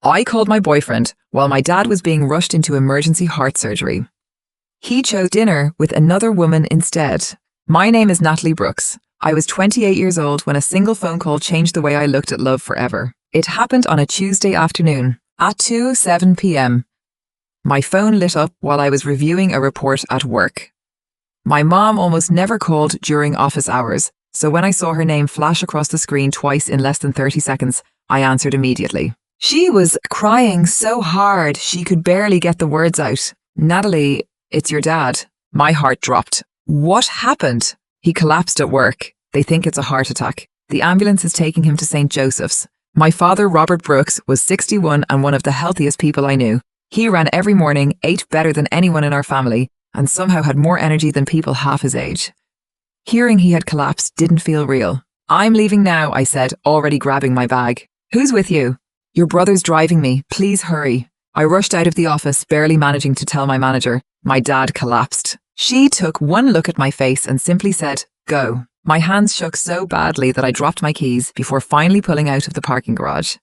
I called my boyfriend while my dad was being rushed into emergency heart surgery. He chose dinner with another woman instead. My name is Natalie Brooks. I was 28 years old when a single phone call changed the way I looked at love forever. It happened on a Tuesday afternoon at 2:07 p.m. My phone lit up while I was reviewing a report at work. My mom almost never called during office hours, so when I saw her name flash across the screen twice in less than 30 seconds, I answered immediately. She was crying so hard she could barely get the words out. "Natalie, it's your dad." My heart dropped. What happened? He collapsed at work. They think it's a heart attack. The ambulance is taking him to St. Joseph's. My father, Robert Brooks, was 61 and one of the healthiest people I knew. He ran every morning, ate better than anyone in our family, and somehow had more energy than people half his age. Hearing he had collapsed didn't feel real. "I'm leaving now," I said, already grabbing my bag. "Who's with you?" "Your brother's driving me. Please hurry." I rushed out of the office, barely managing to tell my manager. My dad collapsed. She took one look at my face and simply said, "Go." My hands shook so badly that I dropped my keys before finally pulling out of the parking garage.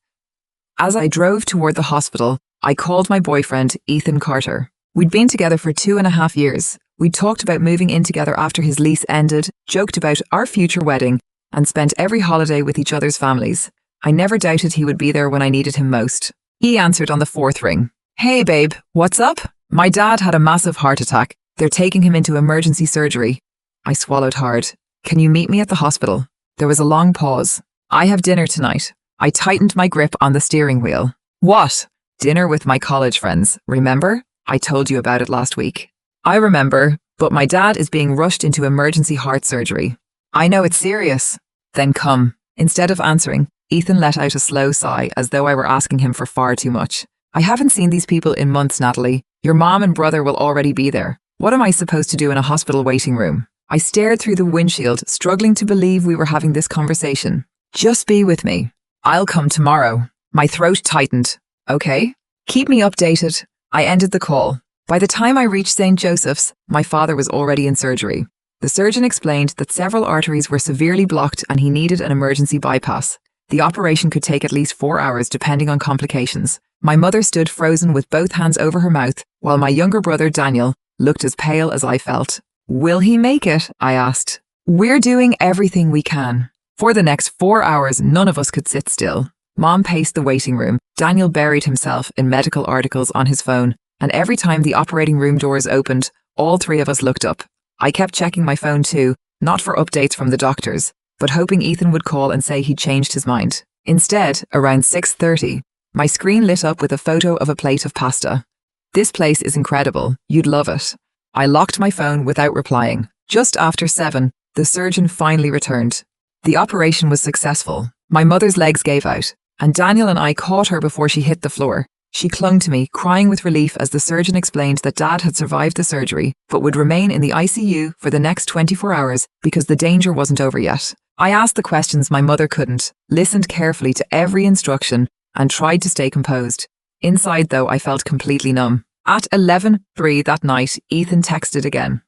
As I drove toward the hospital, I called my boyfriend, Ethan Carter. We'd been together for 2.5 years. We talked about moving in together after his lease ended, joked about our future wedding, and spent every holiday with each other's families. I never doubted he would be there when I needed him most. He answered on the 4th ring. "Hey babe, what's up?" "My dad had a massive heart attack. They're taking him into emergency surgery." I swallowed hard. "Can you meet me at the hospital?" There was a long pause. "I have dinner tonight." I tightened my grip on the steering wheel. "What?" "Dinner with my college friends, remember? I told you about it last week." "I remember, but my dad is being rushed into emergency heart surgery." "I know it's serious." "Then come." Instead of answering, Ethan let out a slow sigh as though I were asking him for far too much. "I haven't seen these people in months, Natalie. Your mom and brother will already be there. What am I supposed to do in a hospital waiting room?" I stared through the windshield, struggling to believe we were having this conversation. "Just be with me." "I'll come tomorrow." My throat tightened. "Okay. Keep me updated." I ended the call. By the time I reached St. Joseph's, my father was already in surgery. The surgeon explained that several arteries were severely blocked and he needed an emergency bypass. The operation could take at least 4 hours depending on complications. My mother stood frozen with both hands over her mouth, while my younger brother, Daniel, looked as pale as I felt. "Will he make it?" I asked. "We're doing everything we can." For the next 4 hours, none of us could sit still. Mom paced the waiting room. Daniel buried himself in medical articles on his phone, and every time the operating room doors opened, all 3 of us looked up. I kept checking my phone too, not for updates from the doctors, but hoping Ethan would call and say he'd changed his mind. Instead, around 6:30, my screen lit up with a photo of a plate of pasta. "This place is incredible. You'd love it." I locked my phone without replying. Just after 7, the surgeon finally returned. The operation was successful. My mother's legs gave out, and Daniel and I caught her before she hit the floor. She clung to me, crying with relief as the surgeon explained that Dad had survived the surgery, but would remain in the ICU for the next 24 hours because the danger wasn't over yet. I asked the questions my mother couldn't, listened carefully to every instruction, and tried to stay composed. Inside, though, I felt completely numb. At 11:03 that night, Ethan texted again.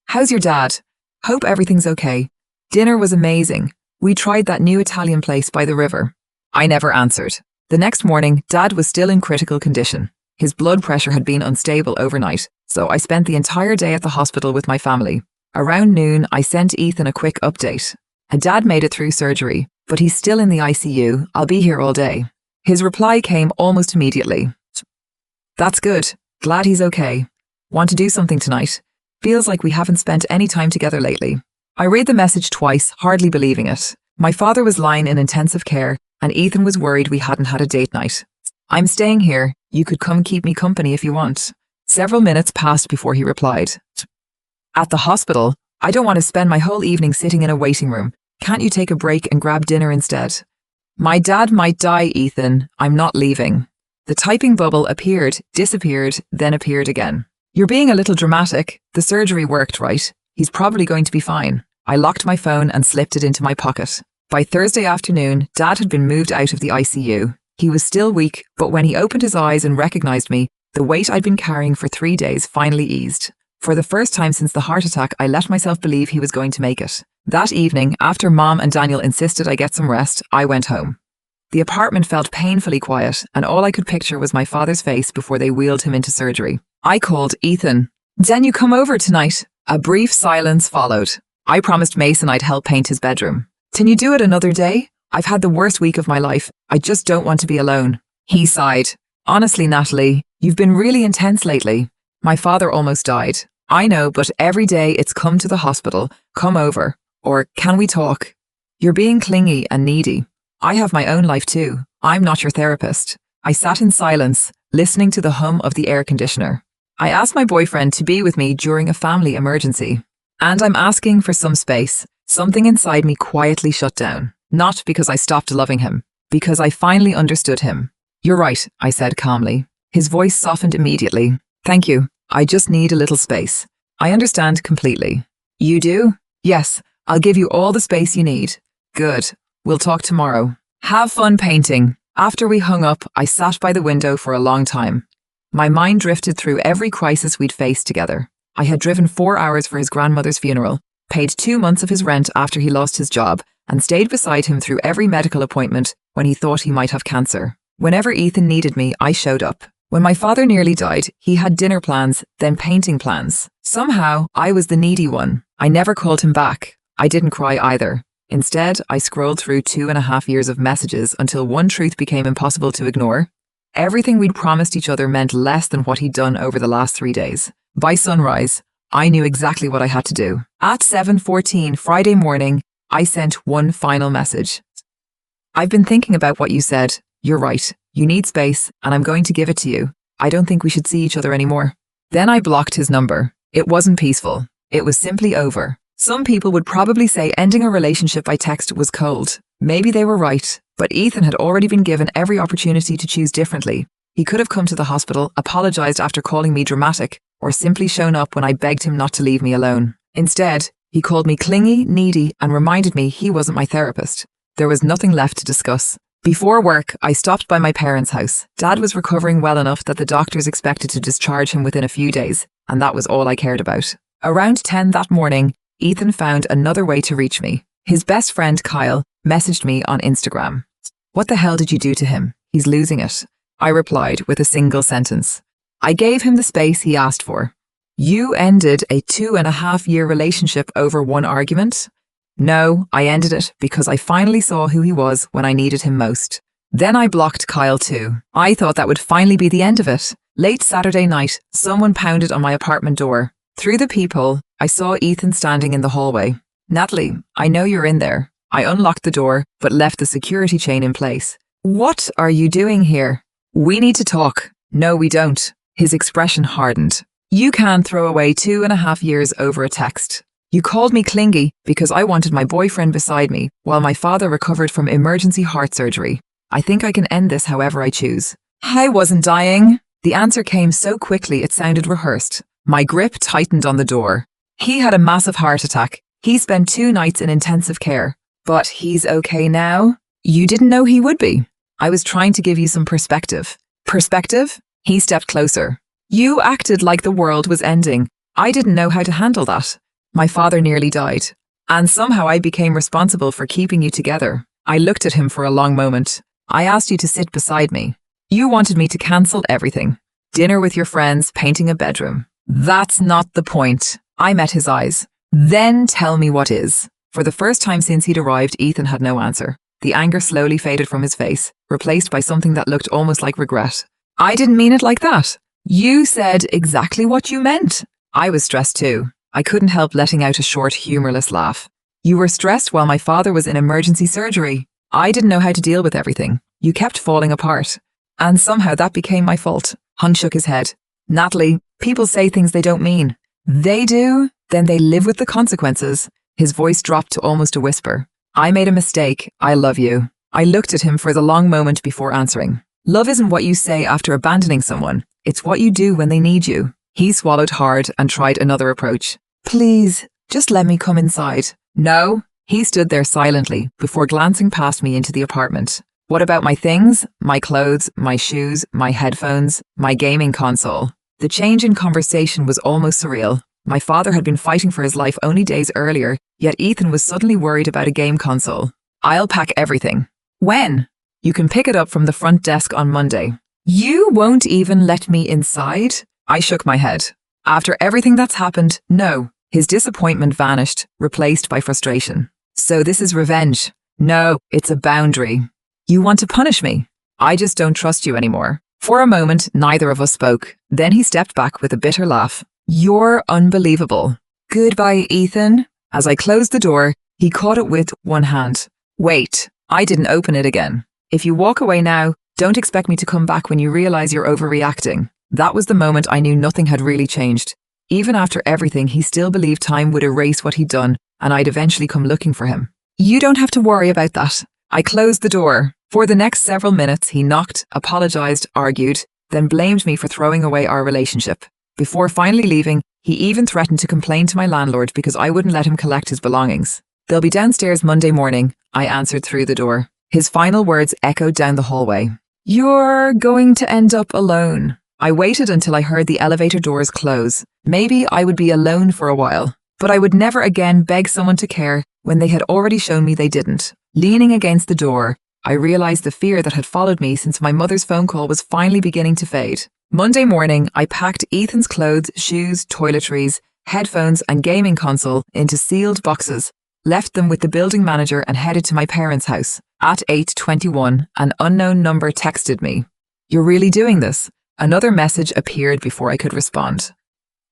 "How's your dad? Hope everything's okay. Dinner was amazing. We tried that new Italian place by the river." I never answered. The next morning, Dad was still in critical condition. His blood pressure had been unstable overnight, so I spent the entire day at the hospital with my family. Around noon, I sent Ethan a quick update. "Dad made it through surgery, but he's still in the ICU. I'll be here all day." His reply came almost immediately. "That's good. Glad he's okay. Want to do something tonight? Feels like we haven't spent any time together lately." I read the message twice, hardly believing it. My father was lying in intensive care, and Ethan was worried we hadn't had a date night. "I'm staying here. You could come keep me company if you want." Several minutes passed before he replied. "At the hospital? I don't want to spend my whole evening sitting in a waiting room. Can't you take a break and grab dinner instead?" "My dad might die, Ethan. I'm not leaving." The typing bubble appeared, disappeared, then appeared again. "You're being a little dramatic. The surgery worked, right? He's probably going to be fine." I locked my phone and slipped it into my pocket. By Thursday afternoon, Dad had been moved out of the ICU. He was still weak, but when he opened his eyes and recognized me, the weight I'd been carrying for 3 days finally eased. For the first time since the heart attack, I let myself believe he was going to make it. That evening, after Mom and Daniel insisted I get some rest, I went home. The apartment felt painfully quiet, and all I could picture was my father's face before they wheeled him into surgery. I called Ethan. "Can you come over tonight?" A brief silence followed. I promised Mason I'd help paint his bedroom. "Can you do it another day? I've had the worst week of my life. I just don't want to be alone." He sighed. "Honestly, Natalie, you've been really intense lately. My father almost died. I know, but every day it's come to the hospital, come over, or can we talk? You're being clingy and needy. I have my own life too. I'm not your therapist." I sat in silence, listening to the hum of the air conditioner. I asked my boyfriend to be with me during a family emergency. And I'm asking for some space. Something inside me quietly shut down. Not because I stopped loving him, because I finally understood him. "You're right," I said calmly. His voice softened immediately. "Thank you. I just need a little space." "I understand completely." "You do?" "Yes, I'll give you all the space you need." "Good. We'll talk tomorrow. Have fun painting." After we hung up, I sat by the window for a long time. My mind drifted through every crisis we'd faced together. I had driven 4 hours for his grandmother's funeral, paid 2 months of his rent after he lost his job, and stayed beside him through every medical appointment when he thought he might have cancer. Whenever Ethan needed me, I showed up. When my father nearly died, he had dinner plans, then painting plans. Somehow, I was the needy one. I never called him back. I didn't cry either. Instead, I scrolled through 2.5 years of messages until one truth became impossible to ignore. Everything we'd promised each other meant less than what he'd done over the last 3 days. By sunrise, I knew exactly what I had to do. At 7:14 Friday morning, I sent one final message. "I've been thinking about what you said. You're right. You need space, and I'm going to give it to you. I don't think we should see each other anymore." Then I blocked his number. It wasn't peaceful. It was simply over. Some people would probably say ending a relationship by text was cold. Maybe they were right, but Ethan had already been given every opportunity to choose differently. He could have come to the hospital, apologized after calling me dramatic, or simply shown up when I begged him not to leave me alone. Instead, he called me clingy, needy, and reminded me he wasn't my therapist. There was nothing left to discuss. Before work, I stopped by my parents' house. Dad was recovering well enough that the doctors expected to discharge him within a few days, and that was all I cared about. Around 10 that morning, Ethan found another way to reach me. His best friend, Kyle, messaged me on Instagram. "What the hell did you do to him? He's losing it." I replied with a single sentence. I gave him the space he asked for. "You ended a 2.5-year relationship over one argument?" "No, I ended it because I finally saw who he was when I needed him most." Then I blocked Kyle too. I thought that would finally be the end of it. Late Saturday night, someone pounded on my apartment door. Through the peephole, I saw Ethan standing in the hallway. "Natalie, I know you're in there." I unlocked the door, but left the security chain in place. "What are you doing here?" "We need to talk." "No, we don't." His expression hardened. "You can't throw away 2.5 years over a text. You called me clingy because I wanted my boyfriend beside me while my father recovered from emergency heart surgery. I think I can end this however I choose." "I wasn't dying." The answer came so quickly it sounded rehearsed. My grip tightened on the door. "He had a massive heart attack. He spent 2 nights in intensive care. But he's okay now." "You didn't know he would be." "I was trying to give you some perspective." "Perspective?" He stepped closer. "You acted like the world was ending. I didn't know how to handle that. My father nearly died. And somehow I became responsible for keeping you together." I looked at him for a long moment. "I asked you to sit beside me. You wanted me to cancel everything. Dinner with your friends, painting a bedroom. That's not the point." I met his eyes. "Then tell me what is." For the first time since he'd arrived, Ethan had no answer. The anger slowly faded from his face, replaced by something that looked almost like regret. "I didn't mean it like that." "You said exactly what you meant." I was stressed too. I couldn't help letting out a short, humorless laugh. "You were stressed while my father was in emergency surgery. I didn't know how to deal with everything. You kept falling apart. And somehow that became my fault." Hun shook his head. "Natalie, people say things they don't mean. They do, then they live with the consequences." His voice dropped to almost a whisper. "I made a mistake. I love you." I looked at him for the long moment before answering. "Love isn't what you say after abandoning someone. It's what you do when they need you." He swallowed hard and tried another approach. "Please, just let me come inside." "No." He stood there silently before glancing past me into the apartment. "What about my things? My clothes, my shoes, my headphones, my gaming console?" The change in conversation was almost surreal. My father had been fighting for his life only days earlier, yet Ethan was suddenly worried about a game console. "I'll pack everything." "When?" You can pick it up from the front desk on Monday. You won't even let me inside? I shook my head. After everything that's happened, no. His disappointment vanished, replaced by frustration. So this is revenge? No, it's a boundary. You want to punish me? I just don't trust you anymore. For a moment, neither of us spoke. Then he stepped back with a bitter laugh. You're unbelievable. Goodbye, Ethan. As I closed the door, he caught it with one hand. Wait, I didn't open it again. If you walk away now, don't expect me to come back when you realize you're overreacting. That was the moment I knew nothing had really changed. Even after everything, he still believed time would erase what he'd done, and I'd eventually come looking for him. You don't have to worry about that. I closed the door. For the next several minutes, he knocked, apologized, argued, then blamed me for throwing away our relationship. Before finally leaving, he even threatened to complain to my landlord because I wouldn't let him collect his belongings. They'll be downstairs Monday morning, I answered through the door. His final words echoed down the hallway. You're going to end up alone. I waited until I heard the elevator doors close. Maybe I would be alone for a while, but I would never again beg someone to care when they had already shown me they didn't. Leaning against the door, I realized the fear that had followed me since my mother's phone call was finally beginning to fade. Monday morning, I packed Ethan's clothes, shoes, toiletries, headphones, and gaming console into sealed boxes, left them with the building manager, and headed to my parents' house. At 8:21, an unknown number texted me. You're really doing this? Another message appeared before I could respond.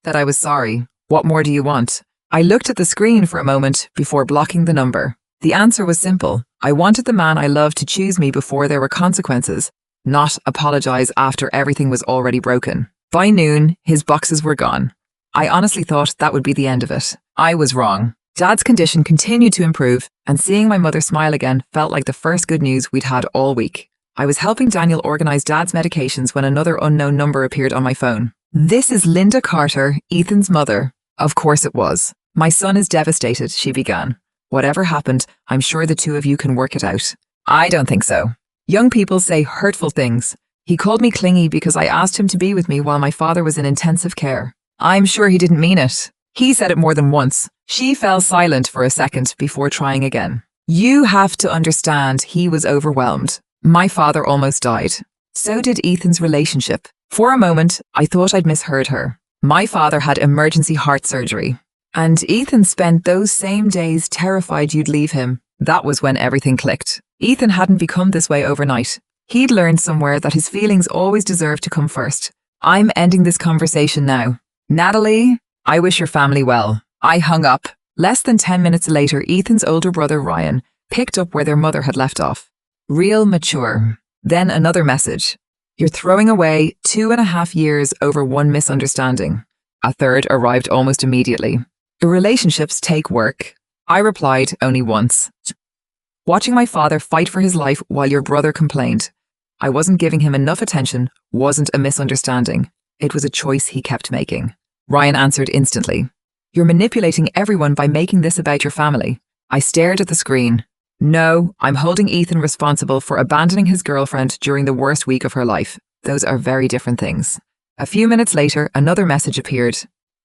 That I was sorry. What more do you want? I looked at the screen for a moment before blocking the number. The answer was simple. I wanted the man I loved to choose me before there were consequences, not apologize after everything was already broken. By noon, his boxes were gone. I honestly thought that would be the end of it. I was wrong. Dad's condition continued to improve, and seeing my mother smile again felt like the first good news we'd had all week. I was helping Daniel organize Dad's medications when another unknown number appeared on my phone. This is Linda Carter, Ethan's mother. Of course it was. My son is devastated, she began. Whatever happened, I'm sure the two of you can work it out. I don't think so. Young people say hurtful things. He called me clingy because I asked him to be with me while my father was in intensive care. I'm sure he didn't mean it. He said it more than once. She fell silent for a second before trying again. You have to understand, he was overwhelmed. My father almost died. So did Ethan's relationship. For a moment, I thought I'd misheard her. My father had emergency heart surgery. And Ethan spent those same days terrified you'd leave him. That was when everything clicked. Ethan hadn't become this way overnight. He'd learned somewhere that his feelings always deserve to come first. I'm ending this conversation now. Natalie, I wish your family well. I hung up. Less than 10 minutes later, Ethan's older brother Ryan picked up where their mother had left off. Real mature. Then another message. You're throwing away 2.5 years over one misunderstanding. A third arrived almost immediately. Relationships take work. I replied only once. Watching my father fight for his life while your brother complained. I wasn't giving him enough attention, wasn't a misunderstanding. It was a choice he kept making. Ryan answered instantly. You're manipulating everyone by making this about your family. I stared at the screen. No, I'm holding Ethan responsible for abandoning his girlfriend during the worst week of her life. Those are very different things. A few minutes later, another message appeared.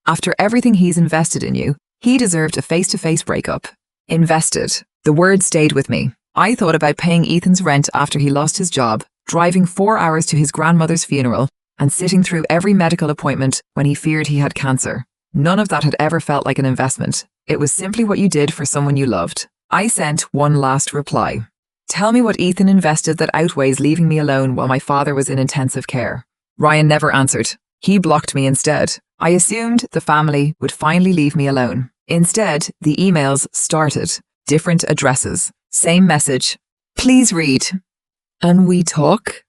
After everything he's invested in you, he deserved a face-to-face breakup. Invested. The word stayed with me. I thought about paying Ethan's rent after he lost his job, driving 4 hours to his grandmother's funeral, and sitting through every medical appointment when he feared he had cancer. None of that had ever felt like an investment. It was simply what you did for someone you loved. I sent one last reply. Tell me what Ethan invested that outweighs leaving me alone while my father was in intensive care. Ryan never answered. He blocked me instead. I assumed the family would finally leave me alone. Instead, the emails started. Different addresses. Same message. Please read. And we talk?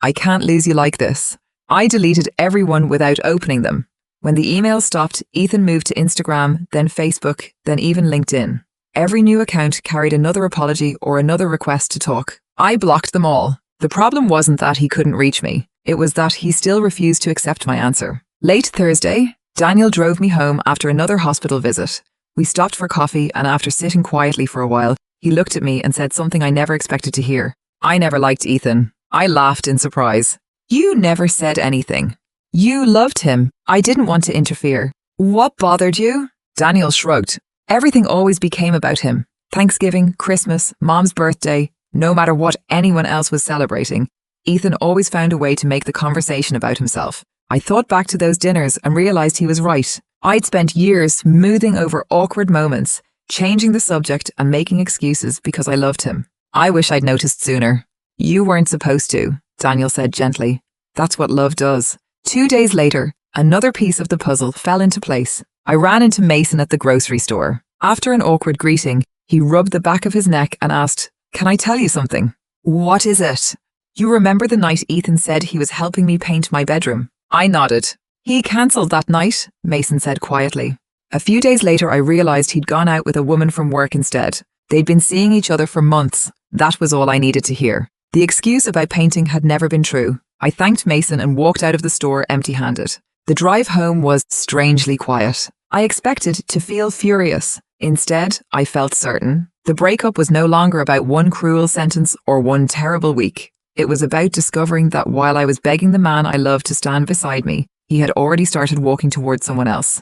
I can't lose you like this. I deleted everyone without opening them. When the email stopped, Ethan moved to Instagram, then Facebook, then even LinkedIn. Every new account carried another apology or another request to talk. I blocked them all. The problem wasn't that he couldn't reach me. It was that he still refused to accept my answer. Late Thursday, Daniel drove me home after another hospital visit. We stopped for coffee, and after sitting quietly for a while, he looked at me and said something I never expected to hear. I never liked Ethan. I laughed in surprise. You never said anything. You loved him. I didn't want to interfere. What bothered you? Daniel shrugged. Everything always became about him. Thanksgiving, Christmas, Mom's birthday. No matter what anyone else was celebrating, Ethan always found a way to make the conversation about himself. I thought back to those dinners and realized he was right. I'd spent years smoothing over awkward moments, changing the subject and making excuses because I loved him. I wish I'd noticed sooner. You weren't supposed to, Daniel said gently. That's what love does. 2 days later, another piece of the puzzle fell into place. I ran into Mason at the grocery store. After an awkward greeting, he rubbed the back of his neck and asked, "Can I tell you something?" "What is it?" "You remember the night Ethan said he was helping me paint my bedroom?" I nodded. "He cancelled that night," Mason said quietly. A few days later, I realized he'd gone out with a woman from work instead. They'd been seeing each other for months. That was all I needed to hear. The excuse about painting had never been true. I thanked Mason and walked out of the store empty-handed. The drive home was strangely quiet. I expected to feel furious. Instead, I felt certain. The breakup was no longer about one cruel sentence or one terrible week. It was about discovering that while I was begging the man I loved to stand beside me, he had already started walking towards someone else.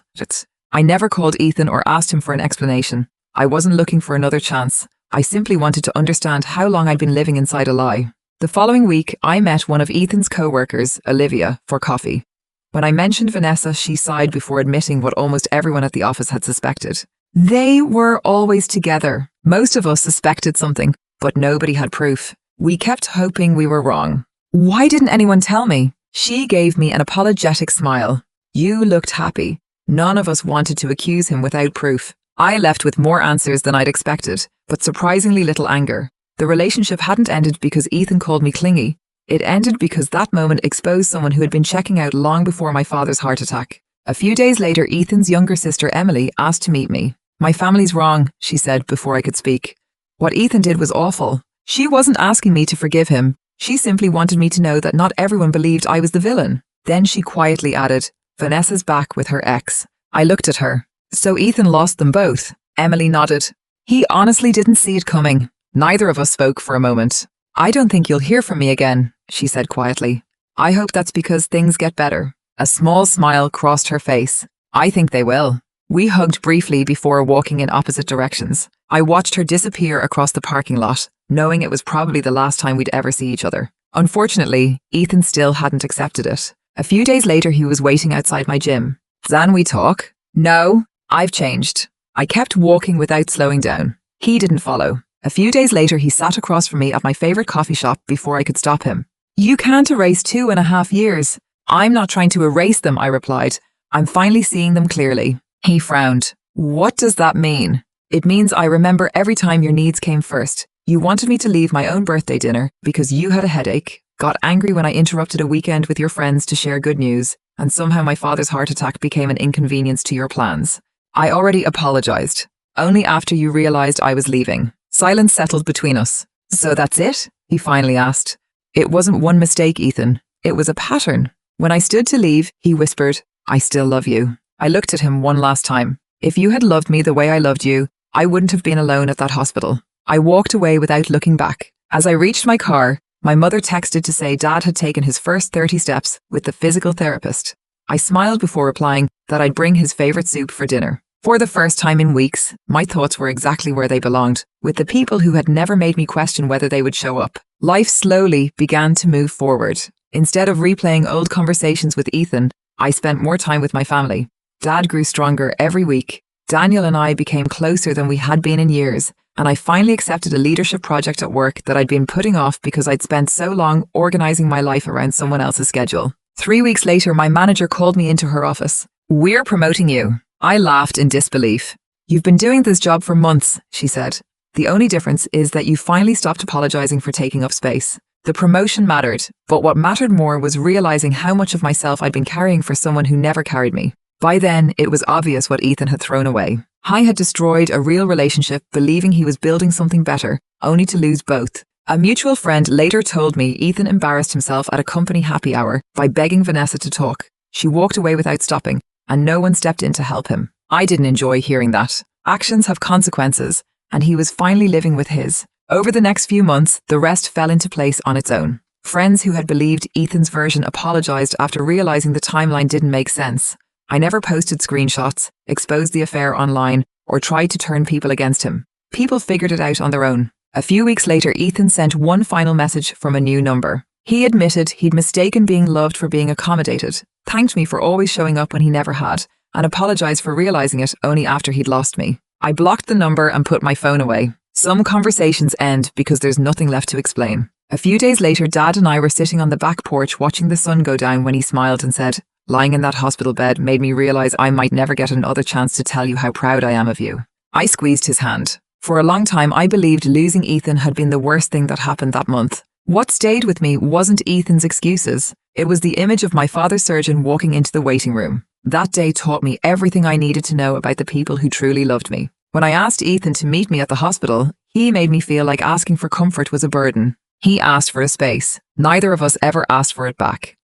I never called Ethan or asked him for an explanation. I wasn't looking for another chance. I simply wanted to understand how long I'd been living inside a lie. The following week, I met one of Ethan's co-workers, Olivia, for coffee. When I mentioned Vanessa, she sighed before admitting what almost everyone at the office had suspected. They were always together. Most of us suspected something, but nobody had proof. We kept hoping we were wrong. "Why didn't anyone tell me?" She gave me an apologetic smile. "You looked happy." None of us wanted to accuse him without proof. I left with more answers than I'd expected, but surprisingly little anger. The relationship hadn't ended because Ethan called me clingy. It ended because that moment exposed someone who had been checking out long before my father's heart attack. A few days later, Ethan's younger sister, Emily, asked to meet me. "My family's wrong," she said before I could speak. What Ethan did was awful. She wasn't asking me to forgive him. She simply wanted me to know that not everyone believed I was the villain. Then she quietly added, "Vanessa's back with her ex." I looked at her. "So Ethan lost them both?" Emily nodded. "He honestly didn't see it coming." Neither of us spoke for a moment. "I don't think you'll hear from me again," she said quietly. "I hope that's because things get better." A small smile crossed her face. "I think they will." We hugged briefly before walking in opposite directions. I watched her disappear across the parking lot, knowing it was probably the last time we'd ever see each other. Unfortunately, Ethan still hadn't accepted it. A few days later, he was waiting outside my gym. "Zan, we talk?" "No, I've changed." I kept walking without slowing down. He didn't follow. A few days later, he sat across from me at my favorite coffee shop before I could stop him. "You can't erase 2.5 years." "I'm not trying to erase them," I replied. "I'm finally seeing them clearly." He frowned. "What does that mean?" "It means I remember every time your needs came first. You wanted me to leave my own birthday dinner because you had a headache, got angry when I interrupted a weekend with your friends to share good news, and somehow my father's heart attack became an inconvenience to your plans. I already apologized. Only after you realized I was leaving." Silence settled between us. "So that's it?" he finally asked. "It wasn't one mistake, Ethan. It was a pattern." When I stood to leave, he whispered, "I still love you." I looked at him one last time. "If you had loved me the way I loved you, I wouldn't have been alone at that hospital." I walked away without looking back. As I reached my car, my mother texted to say Dad had taken his first 30 steps with the physical therapist. I smiled before replying that I'd bring his favorite soup for dinner. For the first time in weeks, my thoughts were exactly where they belonged, with the people who had never made me question whether they would show up. Life slowly began to move forward. Instead of replaying old conversations with Ethan, I spent more time with my family. Dad grew stronger every week. Daniel and I became closer than we had been in years, and I finally accepted a leadership project at work that I'd been putting off because I'd spent so long organizing my life around someone else's schedule. 3 weeks later, my manager called me into her office. "We're promoting you." I laughed in disbelief. "You've been doing this job for months," she said. "The only difference is that you finally stopped apologizing for taking up space." The promotion mattered, but what mattered more was realizing how much of myself I'd been carrying for someone who never carried me. By then, it was obvious what Ethan had thrown away. I had destroyed a real relationship, believing he was building something better, only to lose both. A mutual friend later told me Ethan embarrassed himself at a company happy hour by begging Vanessa to talk. She walked away without stopping, and no one stepped in to help him. I didn't enjoy hearing that. Actions have consequences, and he was finally living with his. Over the next few months, the rest fell into place on its own. Friends who had believed Ethan's version apologized after realizing the timeline didn't make sense. I never posted screenshots, exposed the affair online, or tried to turn people against him. People figured it out on their own. A few weeks later, Ethan sent one final message from a new number. He admitted he'd mistaken being loved for being accommodated, thanked me for always showing up when he never had, and apologized for realizing it only after he'd lost me. I blocked the number and put my phone away. Some conversations end because there's nothing left to explain. A few days later, Dad and I were sitting on the back porch watching the sun go down when he smiled and said, "Lying in that hospital bed made me realize I might never get another chance to tell you how proud I am of you." I squeezed his hand. For a long time, I believed losing Ethan had been the worst thing that happened that month. What stayed with me wasn't Ethan's excuses. It was the image of my father's surgeon walking into the waiting room. That day taught me everything I needed to know about the people who truly loved me. When I asked Ethan to meet me at the hospital, he made me feel like asking for comfort was a burden. He asked for a space. Neither of us ever asked for it back.